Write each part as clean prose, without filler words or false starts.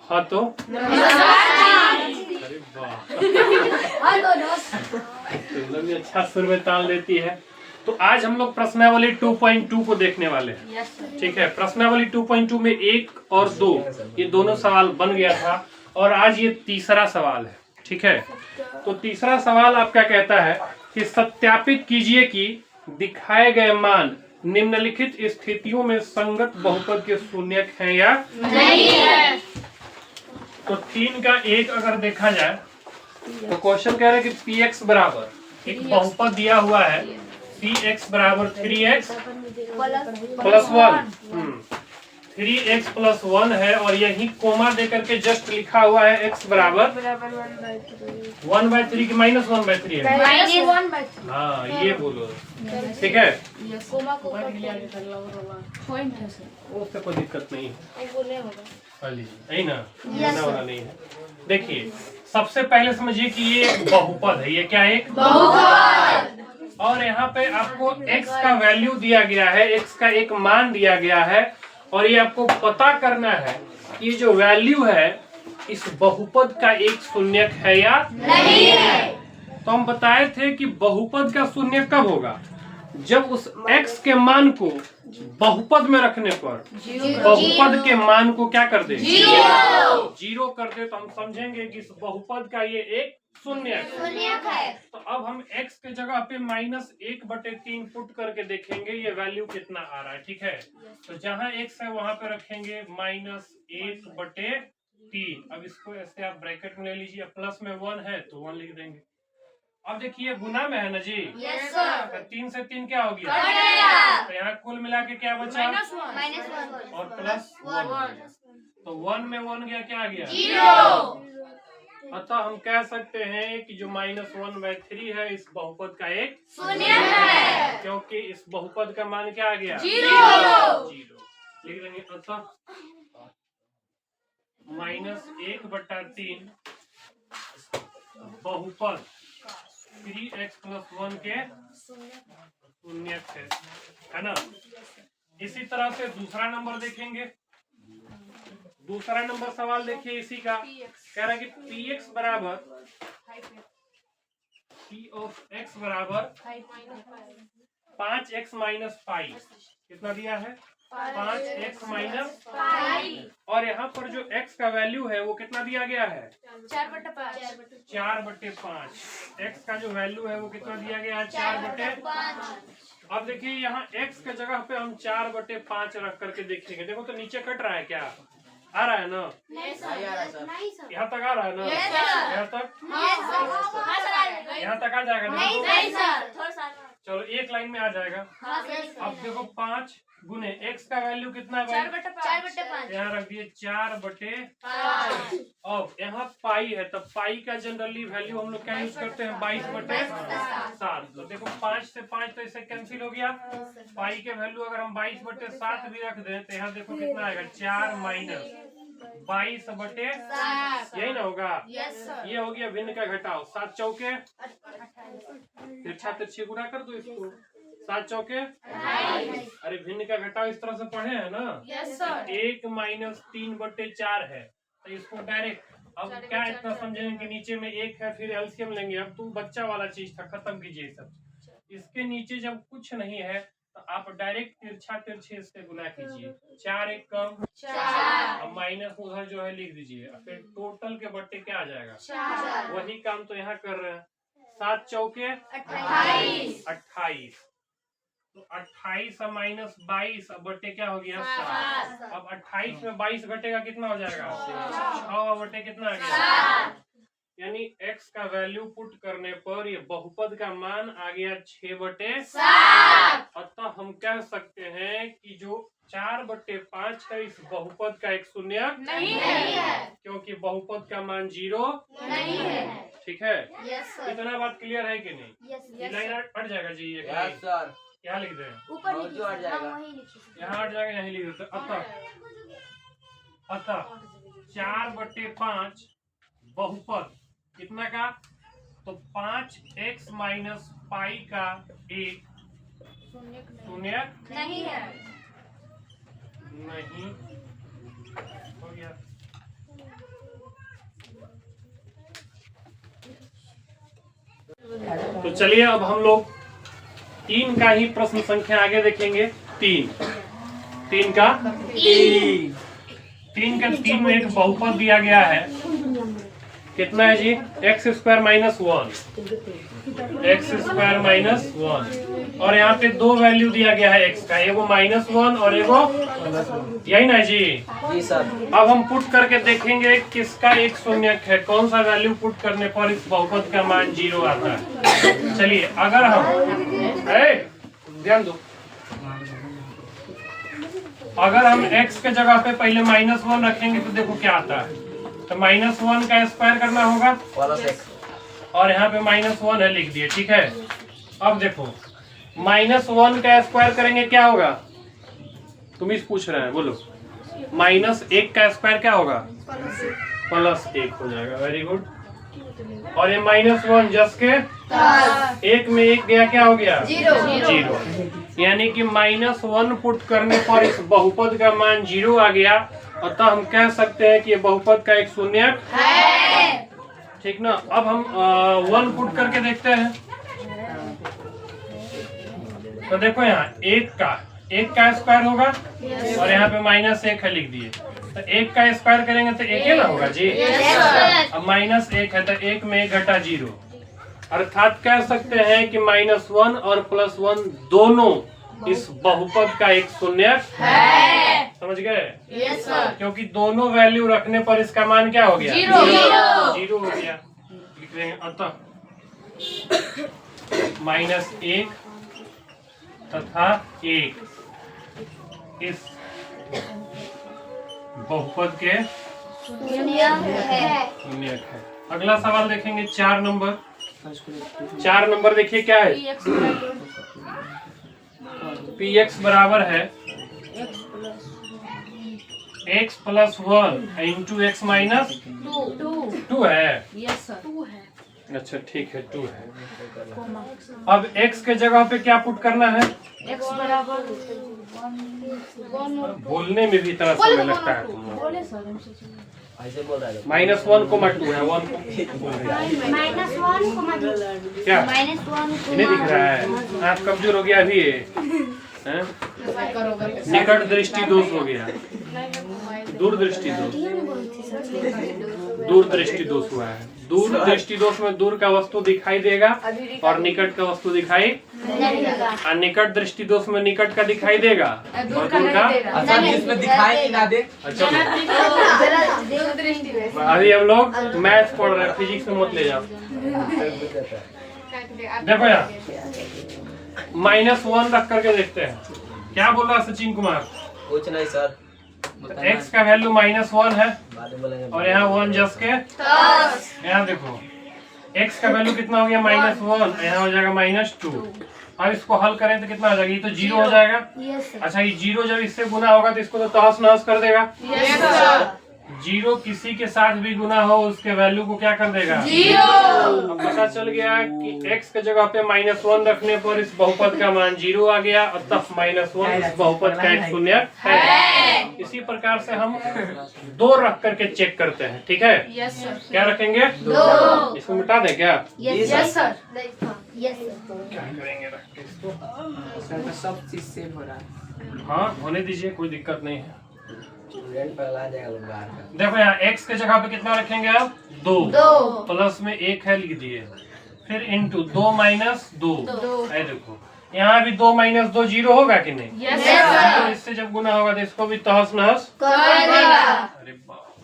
हाँ तो अरे वाह, तुम भी अच्छा सुर में ताल देती है। तो आज हम लोग प्रश्नावली 2.2 को देखने वाले हैं। ठीक है, प्रश्नावली 2.2 में 1 और 2 ये दोनों सवाल बन गया था और आज ये तीसरा सवाल है। ठीक है, तो तीसरा सवाल आपका कहता है कि सत्यापित कीजिए कि दिखाए गए मान निम्नलिखित स्थितियों में संगत बहुपद के शून्यक हैं या नहीं है। तो 3 का 1 अगर देखा जाए तो क्वेश्चन कह रहा है कि px बराबर एक बहुपद दिया हुआ है, px बराबर 3x प्लस 1, 3x प्लस 1 है और यही कोमा दे करके जस्ट लिखा हुआ है x बराबर 1/3 की -1/3 है। हाँ ये बोलो, ठीक है, उससे कोई दिक्कत नहीं है ना, नहीं है। देखिए सबसे पहले समझिए कि ये एक बहुपद है। ये क्या है? एक बहुपद। और यहाँ पे आपको x का वैल्यू दिया गया है, x का एक मान दिया गया है और ये आपको पता करना है कि जो वैल्यू है इस बहुपद का एक शून्यक है या नहीं है। तो हम बताए थे कि बहुपद का शून्यक कब होगा? जब उस x के मान को बहुपद में रखने पर बहुपद के मान को क्या कर दे? जीरो कर दे, तो हम समझेंगे कि इस बहुपद का ये एक शून्यक है। तो अब हम x के जगह पे -1/3 पुट करके देखेंगे ये वैल्यू कितना आ रहा है। ठीक है, तो जहां x है वहां पे रखेंगे -1/3। अब इसको ऐसे आप ब्रैकेट में ले लीजिए, प्लस में 1 है तो 1 लिख देंगे। अब देखिए गुना में है ना जी, यस सर। तो 3 से 3 क्या हो गया? तो यहाँ कुल मिला के क्या बचा? -1 और प्लस 1। तो 1 में 1 गया, क्या आ गया? 0। अतः हम कह सकते हैं कि जो -1/3 है इस बहुपद का एक शून्यक है, क्योंकि इस बहुपद का मान क्या आ गया? 0। लिख देंगे अतः -1/3 बहुपद 3x प्लस 1 के शून्यक है ना। इसी तरह से दूसरा नंबर देखेंगे। दूसरा नंबर सवाल देखिए इसी का, कह रहा है कि px बराबर p ऑफ x बराबर 5x माइनस 5। कितना दिया है? 5x minus 5। और यहाँ पर जो x का वैल्यू है वो कितना दिया गया है? 4/5। x का जो वैल्यू है वो कितना दिया गया है? 4/5। अब देखिए यहाँ x के जगह पे हम 4/5 रख करके देखेंगे। देखो तो नीचे कट रहा है, क्या आ रहा है ना? यहाँ तक आ रहा है ना? यहाँ तक आ जाएगा। चलो एक लाइन में आ जाएगा। अब देखो 5 गुने x का वैल्यू कितना है? 4/5। यहाँ रख दिए 4/5। अब यहाँ पाई है, तब पाई का जनरली वैल्यू हम लोग क्या यूज करते हैं? 22/7। तो देखो 5 से 5 तो इससे कैंसिल हो गया। पाई के वैल्यू अगर हम 22/7 भी रख दें तो यहाँ देखो कितना आएगा? 4 माइनस 22/7। यही ना होगा? ये हो गया भिन्न का घटाव। 7 चौके तिरछा तिरछी गुणा कर दो इसको, 7 चौके। अरे भिन्न का घटाव इस तरह से पढ़े हैं ना? 1 माइनस 3/4 है, तो इसको डायरेक्ट अब क्या इतना समझेंगे कि नीचे में 1 है फिर एलसीएम लेंगे। अब तो बच्चा वाला चीज था, खत्म कीजिए सब। इसके नीचे जब कुछ नहीं है तो आप डायरेक्ट तिरछा तिरछे से गुना कीजिए। 4 1 कम 4, अब माइनस उधर जो है लिख दीजिए, फिर टोटल के बट्टे क्या आ जाएगा? 4। वही काम तो यहाँ कर रहे हैं। 7 चौके 28। तो 28 माइनस 22 अब बट्टे क्या हो गया? 7। अब 28 में 22 घटेगा कितना हो जाएगा? 6 बट्टे कितना आ गया? यानी x का वैल्यू पुट करने पर ये बहुपद का मान आ गया 6/7। अतः हम कह सकते हैं कि जो 4/5 है इस बहुपद का एक शून्यक नहीं है, क्योंकि बहुपद का मान 0 नहीं है। ठीक है, इतना बात क्लियर है कि नहीं? ये लाइन हट जाएगा जी, ये क्या लिख दें? ऊपर हट जाएगा, यहाँ हट जाएगा, यहीं लिख देते। अतः 4/5 बहुपद कितना का? तो 5x माइनस पाई का एक शून्यक नहीं है। नहीं हो गया। तो चलिए अब हम लोग 3 का ही प्रश्न संख्या आगे देखेंगे। 3 का 3 में एक बहुपद दिया गया है, कितना है जी? x² - 1, x² - 1, और यहाँ पे 2 वैल्यू दिया गया है x का, एगो -1 और एगो, यही ना जी? जी सर। अब हम पुट करके देखेंगे किसका एक शून्यक है, कौन सा वैल्यू पुट करने पर इस बहुपद का मान 0 आता है। चलिए अगर हम ध्यान दो, अगर हम x के जगह पे पहले -1 रखेंगे तो देखो क्या आता है। तो -1 का स्क्वायर करना होगा और यहाँ पे -1 है, लिख दिए, ठीक है। अब देखो -1 का स्क्वायर करेंगे क्या होगा? तुम इस पूछ रहे हैं, बोलो। -1 का स्क्वायर क्या होगा? +1 हो जाएगा। Very good. और ये -1 जस के 1 में 1 गया, क्या हो गया? 0। यानी कि -1 पुट करने पर इस बहुपद का मान 0 आ गया, अतः हम कह सकते हैं कि ये बहुपद का एक शून्यक है, ठीक ना। अब हम 1 पुट करके देखते हैं। तो देखो यहाँ 1 का स्क्वायर होगा और यहाँ पे -1 है, लिख दिए। तो 1 का स्क्वायर करेंगे तो 1 ही ना होगा जी। अब -1 है तो 1 में 1 घटा 0, अर्थात कह सकते हैं कि -1 और +1 दोनों इस बहुपद का एक शून्यक है। समझ गए? Yes sir. क्योंकि दोनों वैल्यू रखने पर इसका मान क्या हो गया? 0 हो गया। लिख रहे हैं अतः -1 तथा 1 इस बहुपद के शून्यक है। अगला सवाल देखेंगे 4 नंबर। 4 नंबर देखिए क्या है। px बराबर है x + 1 इंटू x - 2 है। Yes sir. अच्छा ठीक है, 2 है। अब x के जगह पे क्या पुट करना है? x बराबर बोलने में भी इतना समय लगता है तुम लोग। बोले सर। ऐसे बोल रहा है। -1, 2 है, 1 बोल रहे हैं। -1, क्या -1 इन्हें दिख रहा है? आँख कमजोर हो गया अभी ये, हैं? निकट दृष्टि दोष हो गया, दूरदृष्टि दोष, दूरदृष्टि दोष हुआ है। दूर दृष्टि दोष में दूर का वस्तु दिखाई देगा और निकट का वस्तु दिखाई, और निकट दृष्टि दोष में निकट का दिखाई देगा और दूर का। अच्छा इसमें दिखाई ना दे। अच्छा अभी हम लोग मैथ पढ़ रहे हैं, फिजिक्स में मत ले जाओ। देखो यार -1 रख करके देखते हैं क्या बोल रहा सचिन कुमार। कुछ नहीं सर। x का वैल्यू -1 है बाद में बोलेंगे। और यहाँ 1 जस के, यहाँ देखो x का वैल्यू कितना हो गया? -1, यहाँ हो जाएगा -2। अब इसको हल करें तो कितना हो जाएगा? ये तो 0 हो जाएगा। अच्छा ये 0 जब इससे गुना होगा तो इसको तो तहस नहस कर देगा। 0 किसी के साथ भी गुना हो उसके वैल्यू को क्या कर देगा? 0। अब पता चल गया कि x के जगह पे -1 रखने पर इस बहुपद का मान 0 आ गया, अतः -1 इस बहुपद का एक शून्यक है। इसी प्रकार से हम 2 रख करके चेक करते हैं, ठीक है? Yes sir. क्या रखेंगे? 2। इसको मिटा दें क्या? Yes sir. क्या करेंगे रख के इसको? सब चीज सेव हो रहा है। हाँ होने दीजिए, कोई दिक्कत नहीं है। स्टूडेंट पगला जाएगा लोग बाहर का। देखो यहाँ x के जगह पे कितना रखेंगे आप? 2 प्लस में 1 है, लिख दिए। फिर इंटू 2 - 2 है। देखो यहाँ भी 2 - 2 0 होगा कि नहीं? यस तो इससे जब गुना होगा तो इसको भी तहस नहस अरे बाप,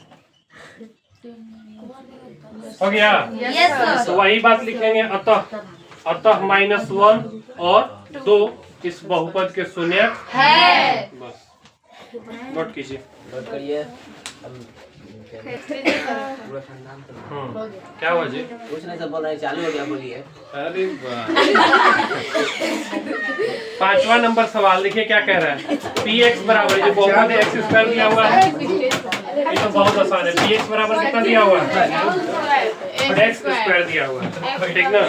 हो गया। तो वही बात लिखेंगे, अतः -1 और 2 इस बहुपद के शून्यक है। बस नोट कीजिए। नोट करिए। पूरा खानदान तो क्या हुआ जी? कुछ नहीं, सब बोल रहे हैं चालू हो गया, बोलिए। अरे वाह। 5वां नंबर सवाल देखिए क्या कह रहा है। px बराबर जो बहुपद है x² दिया हुआ है, ये तो बहुत आसान है। px बराबर कितना दिया हुआ है? x² दिया हुआ है, ठीक ना।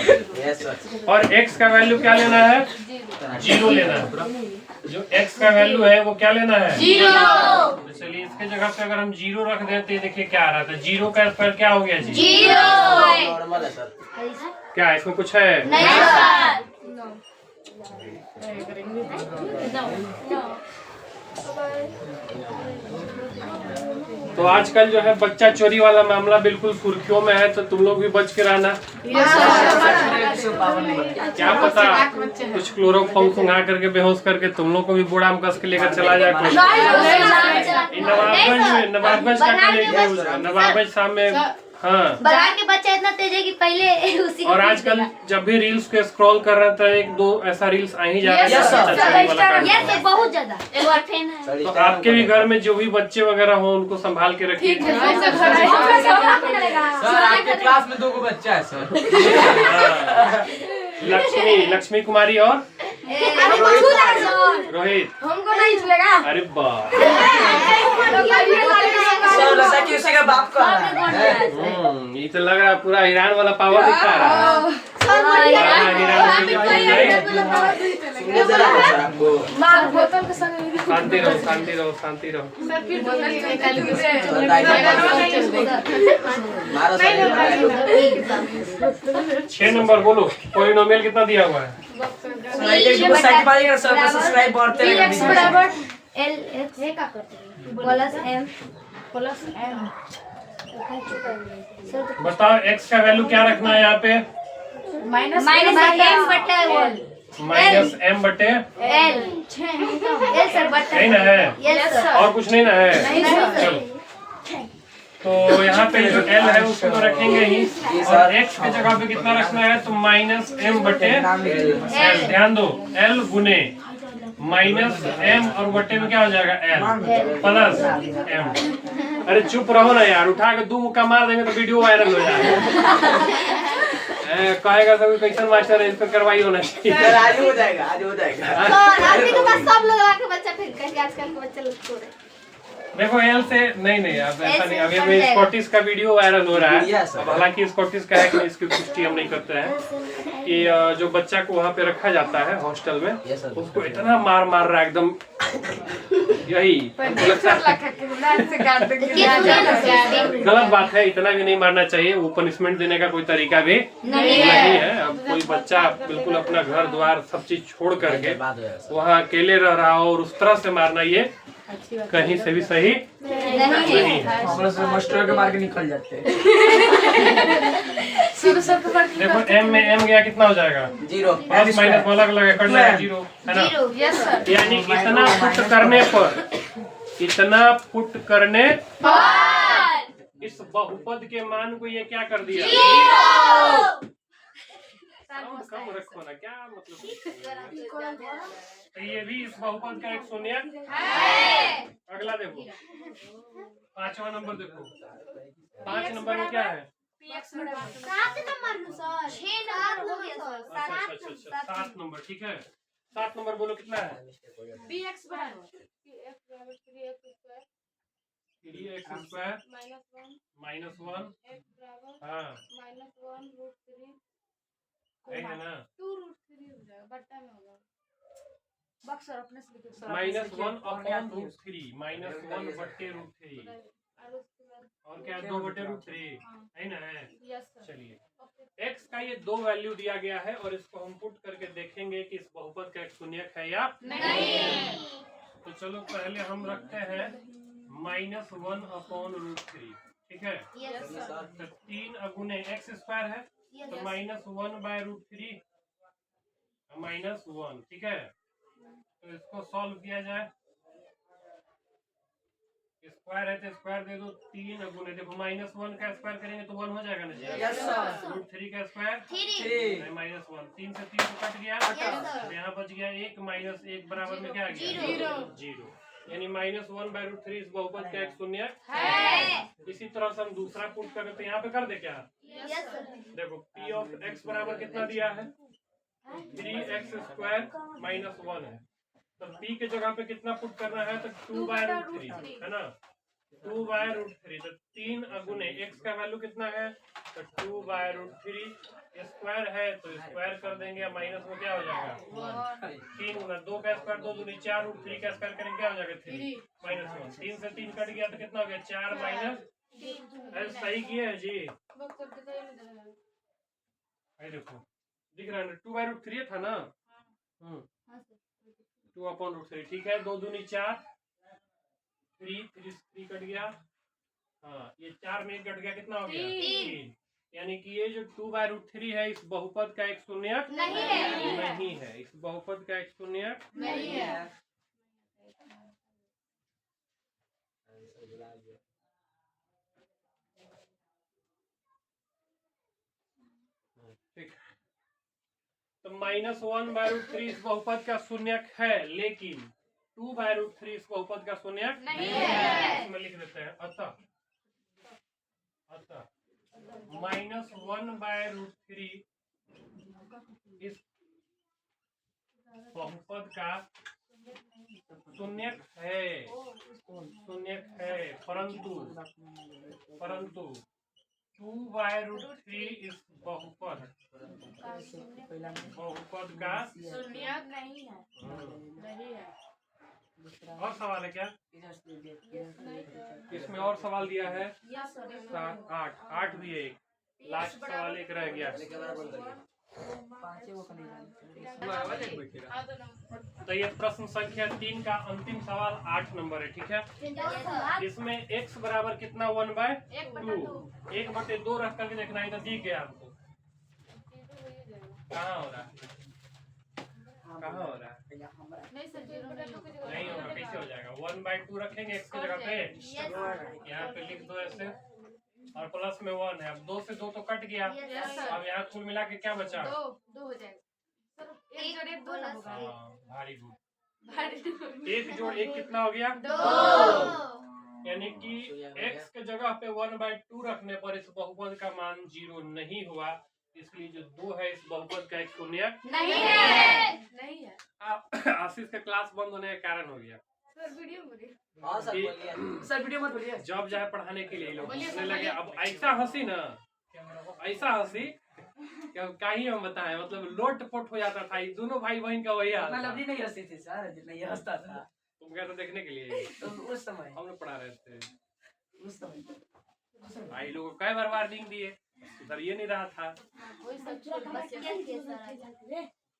Yes sir. और x का वैल्यू क्या लेना है? 0 लेना है। जो x का वैल्यू है वो क्या लेना है? 0। तो चलिए इसके जगह पे अगर हम 0 रख देते हैं, देखिए क्या आ रहा था। 0 का स्क्वायर क्या हो गया जी? 0। नॉर्मल है सर। क्या इसमें कुछ है? नहीं सर। तो आजकल जो है बच्चा चोरी वाला मामला बिल्कुल सुर्खियों में है, तो तुम लोग भी बच के रहना। क्या पता कुछ क्लोरोफॉर्म सुंघा करके बेहोश करके तुम लोग को भी बोड़ा में कस के लेकर चला जाए। नवाबगंज का नवाबगंज सामने। हाँ, बाहर के बच्चे इतना तेज है कि पहले उसी और आजकल जब भी रील्स को स्क्रॉल कर रहे थे, एक दो ऐसा रील्स आ ही जा रहा है। ये बहुत ज्यादा तो आपके भी घर में जो भी बच्चे वगैरह हो उनको संभाल के रखिए। सर आपके क्लास में 2 बच्चा है सर। लक्ष्मी कुमारी और रोहित। हमको नहीं चलेगा। अरे वाह, उसी का बाप का ये तो लग रहा है पूरा ईरान वाला पावर दिखा रहा है। शांति रहो, शांति रहो, शांति रहो। 6 नंबर बोलो, पॉलिनोमियल कितना दिया हुआ है? सब्सक्राइब बढ़ते x बराबर l x प्लस m बताओ x का वैल्यू क्या रखना है यहाँ पे? माइनस m बटे माइनस m बटे l सर बटे नहीं ना है? Yes sir. और कुछ नहीं ना है? नहीं सर। चलो, तो यहाँ पे जो l है उसको तो रखेंगे ही, और x की जगह पे कितना रखना है? तो माइनस m बटे l। ध्यान दो, l गुने माइनस m और बटे में क्या हो जाएगा? l plus m। अरे चुप रहो ना यार, उठा के 2 मुक्का मार देंगे तो वीडियो वायरल हो जाएगा। कहेगा सब कैसन मास्टर है, इसको करवाई होना चाहिए। आज हो जाएगा, आज हो जाएगा। आपके के पास सब लोग आके बच्चा फिर कहेंगे आजकल के बच्चे लोग छोड़े। देखो एल से नहीं, अब ऐसा नहीं। अभी अभी स्कॉटिश का वीडियो वायरल हो रहा है। अब हालांकि स्कॉटिश का है कि इसकी पुष्टि हम नहीं करते हैं कि जो बच्चा को वहाँ पे रखा जाता है हॉस्टल में, उसको इतना मार रहा है एकदम, यही गलत बात है। इतना भी नहीं मारना चाहिए, वो पनिशमेंट देने का कोई तरीका भी नहीं है। अब कोई बच्चा बिल्कुल अपना घर द्वार सब चीज छोड़ करके वहाँ अकेले रह रहा हो और उस तरह से मारना, ये कहीं से भी सही नहीं है। मास्टर के मार के निकल जाते हैं। देखो m में m गया कितना हो जाएगा? 0 प्लस माइनस अलग अलग कट जाएगा 0, है ना? यानी इतना पुट करने इस बहुपद के मान को ये क्या कर दिया? कम रखो ना, क्या मतलब? तो ये भी इस बहुपद का एक शून्य है। अगला देखो, 5वां नंबर देखो। 5 नंबर में क्या है? 7 नंबर सर 6 नंबर हो गया सर। अच्छा 7 नंबर, ठीक है। 7 नंबर बोलो कितना है? bx बराबर 3x स्क्वायर माइनस 1 हाँ है ना? बक्सर अपने से लिखो सर। -1 अपॉन √3 -1 बटे √3 और क्या 2 बटे √3 है ना? चलिए x का ये 2 वैल्यू दिया गया है और इसको हम पुट करके देखेंगे कि इस बहुपद का एक शून्यक है या नहीं। तो चलो पहले हम रखते हैं -1 अपॉन √3, ठीक है? तो 3 अगुने x स्क्वायर है तो -1 बाय √3 -1, ठीक है? तो इसको सॉल्व किया जाए, स्क्वायर है तो स्क्वायर दे दो। 3 अगुने देखो -1 का स्क्वायर करेंगे तो 1 हो जाएगा ना जी? √3 का स्क्वायर 3 -1, 3 से 3 को कट गया, यहाँ बच गया 1 -1 बराबर में क्या आ गया? 0। यानी -1 बाय √3 इस बहुपद का एक शून्य है। इसी तरह से हम दूसरा पुट करें तो यहाँ पे कर दे क्या? देखो p ऑफ x बराबर कितना दिया है? 3x स्क्वायर -1 है। तो p के जगह पे कितना पुट करना है? तो 2 बाय √3 है ना? 2/√3 तो 3 अगुने x का वैल्यू कितना है तो 2/√3 स्क्वायर है तो स्क्वायर कर देंगे माइनस में क्या हो जाएगा 3 गुना 2 का स्क्वायर 2 दूनी 4 √3 का स्क्वायर करेंगे क्या हो जाएगा 3 -1 3 से 3 कट गया तो कितना हो गया 4 माइनस सही किया है जी देखो दिख रहा है 2/√3 था ना 2/√3 ठीक है 2 दूनी 4 3 कट गया हाँ ये 4 में कट गया कितना हो गया 3 यानी कि ये जो 2/√3 है इस बहुपद का एक शून्यक नहीं है इस बहुपद का एक शून्यक नहीं है। ठीक तो -1/√3 इस बहुपद का शून्यक है लेकिन 2/√3 इस बहुपद का शून्यक नहीं है। इसमें लिख देते हैं अतः -1/√3 इस बहुपद का शून्यक है परंतु 2/√3 इस बहुपद का शून्यक नहीं है। नहीं है। और सवाल है क्या इसमें और सवाल दिया है 7 8 दिए एक लास्ट सवाल एक रह गया तो ये प्रश्न संख्या 3 का अंतिम सवाल 8 नंबर है ठीक है इसमें x बराबर कितना 1/2 1/2 रख करके देखना है तो दिख गया आपको कहाँ हो रहा है नहीं सर नहीं होगा कैसे हो जाएगा 1/2 रखेंगे x की जगह पे यहाँ पे लिख दो ऐसे और प्लस में 1 है अब 2 से 2 तो कट गया अब यहाँ कुल मिला के क्या बचा 2 हो जाएगा सर। एक जोड़ एक 2 ना होगा। भारी गुड एक जोड़ एक कितना हो गया 2 यानी कि x के जगह पे 1/2 रखने पर इस बहुपद का मान 0 नहीं हुआ इसलिए जो 2 है इस बहुपद का एक शून्यक नहीं है। आशीष का क्लास बंद होने का कारण हो गया सर वीडियो बोलिए। हाँ सर बोलिए सर वीडियो मत बोलिए जब जाए पढ़ाने के लिए लोग हंसने लगे अब ऐसा हंसी ना ऐसा हंसी क्या ही हम बताएं मतलब लोट पोट हो जाता था ये दोनों भाई बहन का वही हाल था। लवली नहीं हंसती थी सर जितना ये हंसता था तुम क्या देखने के लिए तो उस समय हम लोग पढ़ा रहे थे उस समय भाई लोगों को कई बार वार्निंग दिए सुधर ये नहीं रहा था वही सब छोड़ बच्चे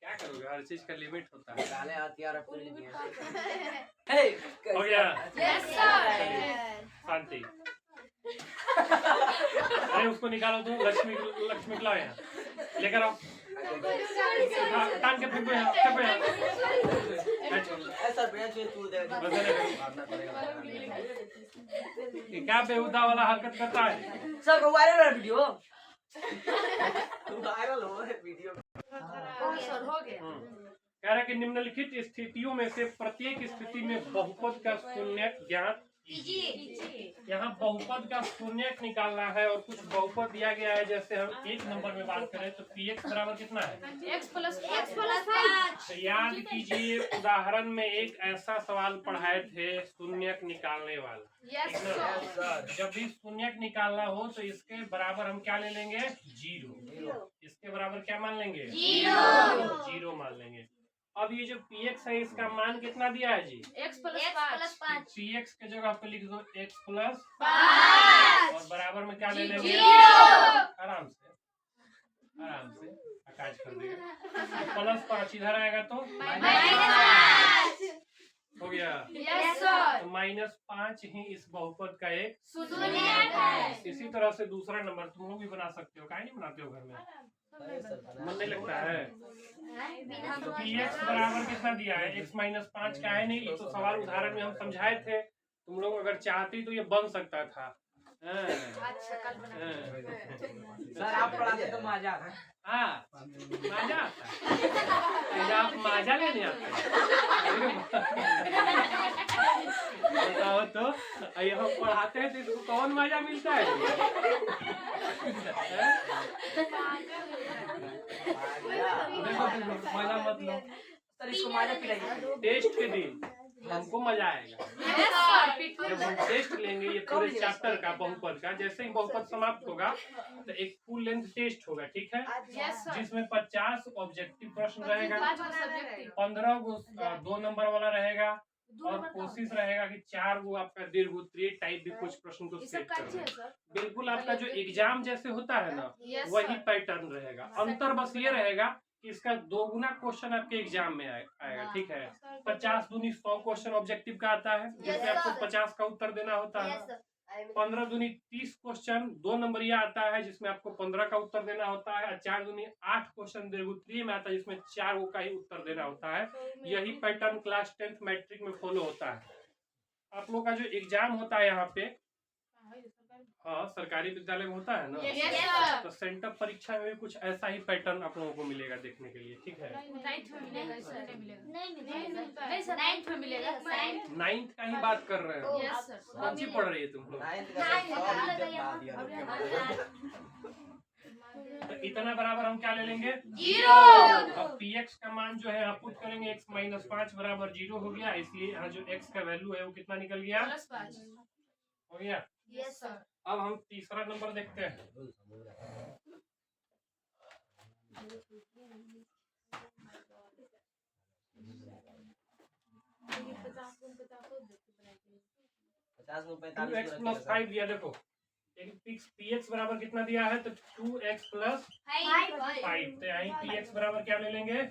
क्या करोगे हर चीज का लिमिट होता है काले हथियार अपने लिए हो गया यस सर। शांति अरे उसको निकालो तुम लक्ष्मी को लाओ यहाँ लेकर आओ टांग के फेंको यहाँ ऐसा बेंच में तू दे क्या बेहुदा वाला हरकत करता है सर को वायरल वीडियो वायरल हो वीडियो सर हो गया। कह रहा है कि निम्नलिखित स्थितियों में से प्रत्येक स्थिति में बहुपद का शून्यक ज्ञात कीजिए। यहाँ बहुपद का शून्यक निकालना है और कुछ बहुपद दिया गया है जैसे हम एक नंबर में बात करें तो px बराबर कितना है x प्लस तो याद कीजिए उदाहरण में एक ऐसा सवाल पढ़ाए थे शून्यक निकालने वाला यस सर। जब भी शून्यक निकालना हो तो इसके बराबर हम क्या ले लेंगे 0 इसके बराबर क्या मान लेंगे 0 मान लेंगे। अब ये जो px है इसका मान कितना दिया है जी x प्लस 5 px के जगह पे लिख दो x प्लस 5 और बराबर में क्या ले लेंगे आराम से आकाश कर देगा प्लस 5 इधर आएगा तो हो गया यस सर। तो -5 ही इस बहुपद का एक शून्यक है। इसी तरह से दूसरा नंबर तुम लोग भी बना सकते हो काहे नहीं बनाते हो घर में मन नहीं लगता है तो px बराबर कितना दिया है x -5 का है नहीं ये तो सवाल उदाहरण में हम समझाए थे तुम लोग अगर चाहती तो ये बन सकता था अच्छा कल बना सर आप पढ़ाते तो मजा आता हाँ मजा आता आप मजा लेने आते बताओ तो हम पढ़ाते हैं तो इसको कौन मजा मिलता है देखो मजा मत लो सर इसको मजा पिलाइए टेस्ट के दिन हमको मजा आएगा। जब हम टेस्ट लेंगे ये पूरे चैप्टर का बहुपद का, जैसे ही बहुपद समाप्त होगा तो एक फुल लेंथ टेस्ट होगा, ठीक है, जिसमें 50 ऑब्जेक्टिव प्रश्न रहेगा, 15 गो 2 नंबर वाला रहेगा और कोशिश रहेगा कि 4 गो आपका दीर्घ उत्तरीय टाइप भी कुछ प्रश्न को सेट करना। बिल्कुल आपका जो एग्जाम जैसे होता है ना वही पैटर्न रहेगा। अंतर बस ये रहेगा कि इसका 2 गुना क्वेश्चन आपके एग्जाम में आएगा, ठीक है। 50 दूनी 100 क्वेश्चन ऑब्जेक्टिव का आता है, जिसमें आपको 50 का उत्तर देना होता है। 15 दूनी 30 क्वेश्चन 2 नंबरिया आता है, जिसमें आपको 15 का उत्तर देना होता है। 4 दूनी 8 क्वेश्चन दीर्घ उत्तरीय में आता है, जिसमें 4 गो का ही उत्तर देना होता है। यही पैटर्न क्लास 10th मैट्रिक में फॉलो होता है। आप लोग का जो एग्जाम होता है यहाँ पे, हाँ सरकारी विद्यालय में होता है ना, तो सेंटर परीक्षा में भी कुछ ऐसा ही पैटर्न आप लोगों को मिलेगा देखने के लिए, ठीक है। 9th का ही बात कर रहे हो, कौन सी पढ़ रही है तुम लोग? तो इतना बराबर हम क्या ले लेंगे? 0। अब px का मान जो है आप पुट करेंगे, x - 5 बराबर 0 हो गया, इसलिए यहाँ जो x का वैल्यू है वो कितना निकल गया? +5 हो गया। Yes sir. अब हम तीसरा नंबर देखते हैं। x + 5 दिया, देखो px बराबर कितना दिया है, तो 2x + 5, तो यहाँ px बराबर क्या ले लेंगे?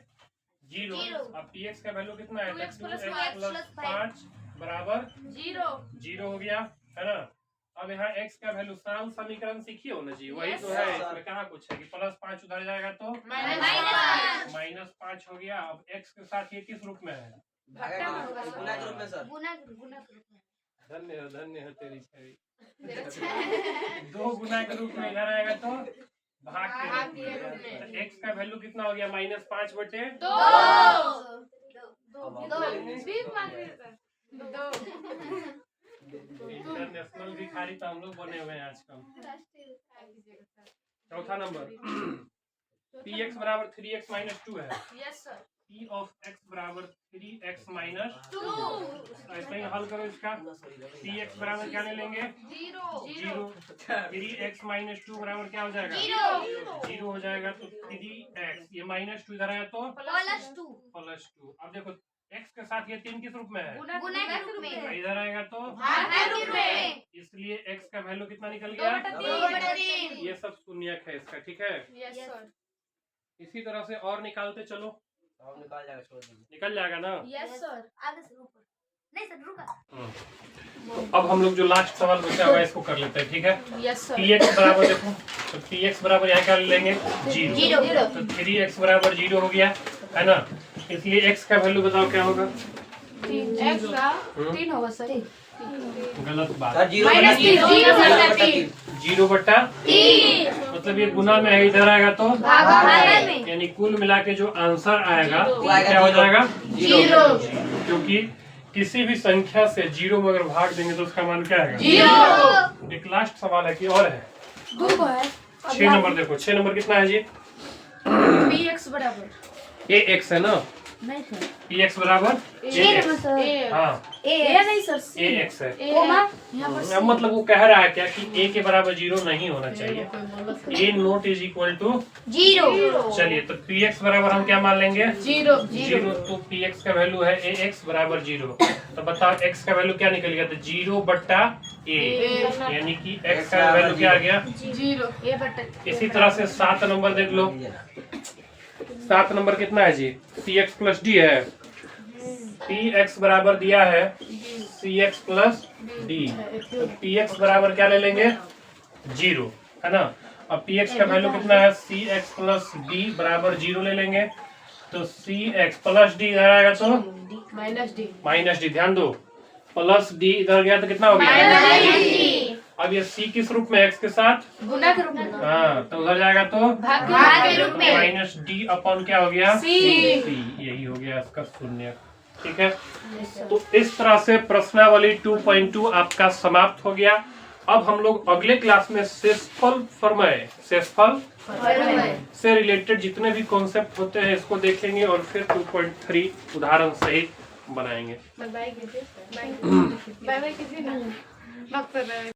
0। अब px का वैल्यू कितना है? 2x + 5 बराबर 0 हो गया, है ना। अब यहाँ x का वैल्यू सरल समीकरण सीखिए हो ना जी, वही तो है, इसमें कहाँ कुछ है कि +5 उधर जाएगा तो -5 हो गया। अब x के साथ ये किस रूप में है? गुना के रूप में सर। धन्य है तेरी छवि। 2 गुना के रूप में इधर आएगा तो भाग के रूप में। तो x का वैल्यू कितना हो गया? -5 बटे 2। इंटरनेशनल भिखारी तो हम लोग बने हुए हैं आजकल। चौथा नंबर px बराबर 3x - 2 है। Yes sir. p of x बराबर 3x - 2। ऐसे ही हल करो इसका। px बराबर क्या ले लेंगे? 0। 3x - 2 बराबर क्या हो जाएगा? 0 हो जाएगा। तो 3x ये -2 इधर आया तो +2। अब देखो x के साथ ये 3 किस रूप में है? गुना के रूप में। इधर आएगा तो भाग के रूप में। इसलिए x का वैल्यू कितना निकल गया? 2/3। ये सब शून्यक है इसका, ठीक है। Yes sir. इसी तरह से और निकालते चलो, निकाल जाएगा, छोड़ दीजिए। निकल जाएगा ना। Yes sir. आगे से ऊपर नहीं सर, रुका। अब हम लोग जो लास्ट सवाल बचा हुआ है इसको कर लेते हैं, ठीक है। Yes sir. px बराबर देखो, तो px बराबर यहाँ क्या ले लेंगे? 0। तो 3x बराबर 0 हो गया, है ना। इसलिए x का वैल्यू बताओ क्या होगा? 3 होगा सर। गलत बात। सर 0 बटा 3। मतलब ये गुना में है, इधर आएगा तो भाग में। यानी कुल मिला के जो आंसर आएगा वो आएगा क्या हो जाएगा? 0। क्योंकि किसी भी संख्या से 0 में अगर भाग देंगे तो उसका मान क्या आएगा? 0। एक लास्ट सवाल है कि और है? 2 है। 6 नंबर देखो, 6 नंबर कितना है जी? px बराबर ax है ना, नहीं सर। px बराबर ax। हाँ नहीं सर। ax है। यहाँ अब मतलब वो कह रहा है क्या कि a के बराबर 0 नहीं होना चाहिए, a not is equal to 0। चलिए तो px बराबर हम क्या मान लेंगे? 0। 0। तो px का वैल्यू है ax बराबर 0। तो बताओ x का वैल्यू क्या निकल गया? तो 0 बट्टा a, यानी कि x का वैल्यू क्या आ गया? 0। इसी तरह से 7 नंबर देख लो। 7 नंबर कितना है जी? cx + d है। px बराबर दिया है cx + d। तो px बराबर क्या ले लेंगे? 0, है ना। अब px का वैल्यू कितना है? cx + d बराबर 0 ले लेंगे। तो cx + d इधर आएगा तो -d। ध्यान दो, +d इधर गया तो कितना हो गया? अब ये c किस रूप में? x के साथ गुना के रूप में। हाँ, तो उधर जाएगा तो भाग के रूप में। -d अपन क्या हो गया? c। यही हो गया इसका शून्य, ठीक है। तो इस तरह से प्रश्नावली 2.2 आपका समाप्त हो गया। अब हम लोग अगले क्लास में शेषफल प्रमेय, शेषफल से रिलेटेड जितने भी कॉन्सेप्ट होते हैं इसको देखेंगे और फिर 2.3 उदाहरण सहित बनाएंगे। बाय बाय कीजिए, बाय बाय कीजिए ना, मत कर रहे